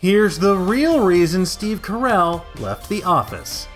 Here's the real reason Steve Carell left The Office.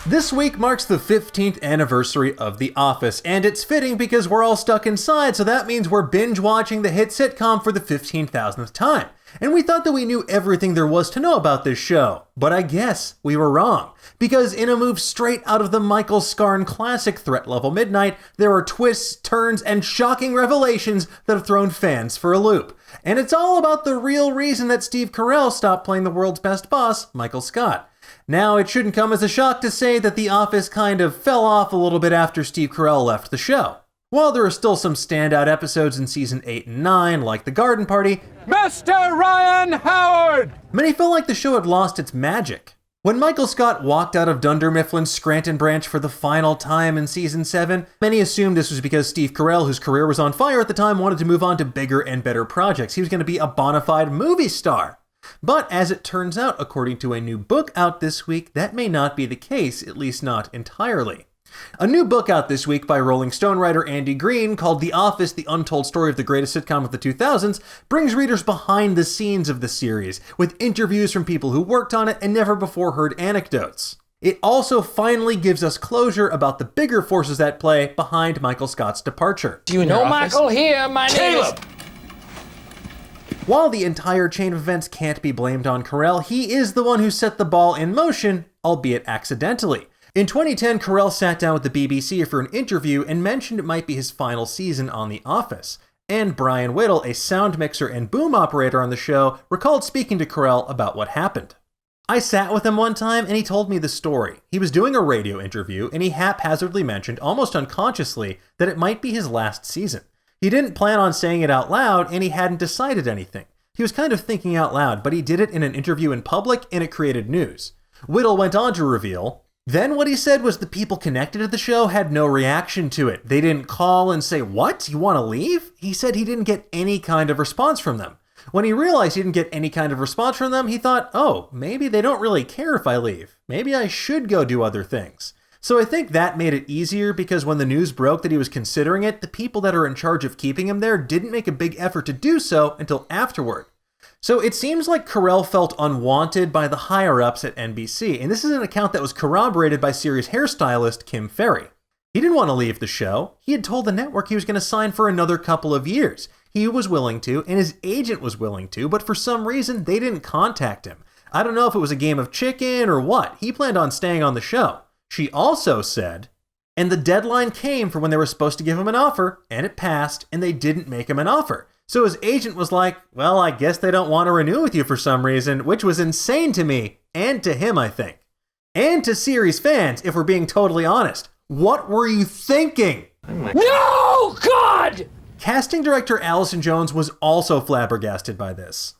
This week marks the 15th anniversary of The Office, and it's fitting because we're all stuck inside, so that means we're binge-watching the hit sitcom for the 15,000th time. And we thought that we knew everything there was to know about this show, but I guess we were wrong. Because in a move straight out of the Michael Scarn classic Threat Level Midnight, there are twists, turns, and shocking revelations that have thrown fans for a loop. And it's all about the real reason that Steve Carell stopped playing the world's best boss, Michael Scott. Now, it shouldn't come as a shock to say that The Office kind of fell off a little bit after Steve Carell left the show. While there are still some standout episodes in season 8 and 9, like The Garden Party, Mr. Ryan Howard! Many felt like the show had lost its magic. When Michael Scott walked out of Dunder Mifflin's Scranton branch for the final time in season 7, many assumed this was because Steve Carell, whose career was on fire at the time, wanted to move on to bigger and better projects. He was going to be a bona fide movie star. But as it turns out, according to a new book out this week, that may not be the case, at least not entirely. A new book out this week by Rolling Stone writer Andy Green, called The Office, The Untold Story of the Greatest Sitcom of the 2000s, brings readers behind the scenes of the series, with interviews from people who worked on it and never before heard anecdotes. It also finally gives us closure about the bigger forces at play behind Michael Scott's departure. Do you know Michael here? My name is... While the entire chain of events can't be blamed on Carell, he is the one who set the ball in motion, albeit accidentally. In 2010, Carell sat down with the BBC for an interview and mentioned it might be his final season on The Office. And Brian Whittle, a sound mixer and boom operator on the show, recalled speaking to Carell about what happened. I sat with him one time and he told me the story. He was doing a radio interview and he haphazardly mentioned, almost unconsciously, that it might be his last season. He didn't plan on saying it out loud and he hadn't decided anything. He was kind of thinking out loud, but he did it in an interview in public and it created news. Whittle went on to reveal, then what he said was the people connected to the show had no reaction to it. They didn't call and say, "What? You want to leave?" He said he didn't get any kind of response from them. When he realized he didn't get any kind of response from them, he thought, oh, maybe they don't really care if I leave. Maybe I should go do other things. So I think that made it easier because when the news broke that he was considering it, the people that are in charge of keeping him there didn't make a big effort to do so until afterward. So it seems like Carell felt unwanted by the higher-ups at NBC, and this is an account that was corroborated by series hairstylist Kim Ferry. He didn't want to leave the show. He had told the network he was going to sign for another couple of years. He was willing to, and his agent was willing to, but for some reason, they didn't contact him. I don't know if it was a game of chicken or what. He planned on staying on the show. She also said, and the deadline came for when they were supposed to give him an offer, and it passed, and they didn't make him an offer. So his agent was like, well, I guess they don't want to renew with you for some reason, which was insane to me, and to him, I think. And to series fans, if we're being totally honest. What were you thinking? No, God! Casting director Allison Jones was also flabbergasted by this.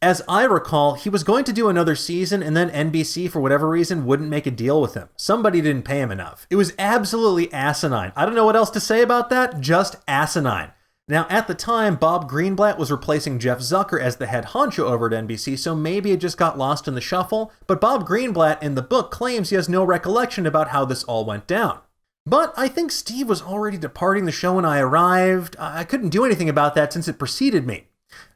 As I recall, he was going to do another season and then NBC, for whatever reason, wouldn't make a deal with him. Somebody didn't pay him enough. It was absolutely asinine. I don't know what else to say about that, just asinine. Now, at the time, Bob Greenblatt was replacing Jeff Zucker as the head honcho over at NBC, so maybe it just got lost in the shuffle, but Bob Greenblatt in the book claims he has no recollection about how this all went down. But I think Steve was already departing the show when I arrived. I couldn't do anything about that since it preceded me.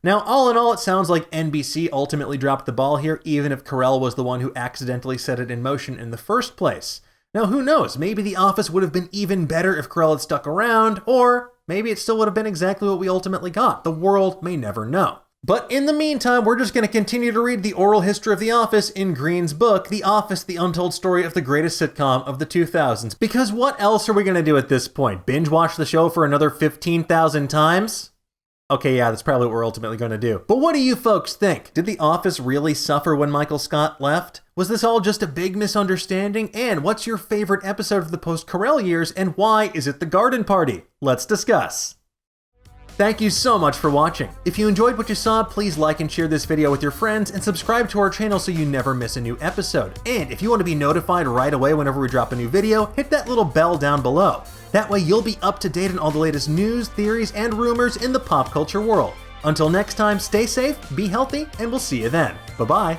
Now, all in all, it sounds like NBC ultimately dropped the ball here, even if Carell was the one who accidentally set it in motion in the first place. Now, who knows? Maybe The Office would have been even better if Carell had stuck around, or maybe it still would have been exactly what we ultimately got. The world may never know. But in the meantime, we're just going to continue to read the oral history of The Office in Green's book, The Office, The Untold Story of the Greatest Sitcom of the 2000s. Because what else are we going to do at this point? Binge watch the show for another 15,000 times? Okay, yeah, that's probably what we're ultimately going to do. But what do you folks think? Did The Office really suffer when Michael Scott left? Was this all just a big misunderstanding? And what's your favorite episode of the post-Carell years, and why is it The Garden Party? Let's discuss. Thank you so much for watching. If you enjoyed what you saw, please like and share this video with your friends and subscribe to our channel so you never miss a new episode. And if you want to be notified right away whenever we drop a new video, hit that little bell down below. That way you'll be up to date on all the latest news, theories, and rumors in the pop culture world. Until next time, stay safe, be healthy, and we'll see you then. Bye-bye.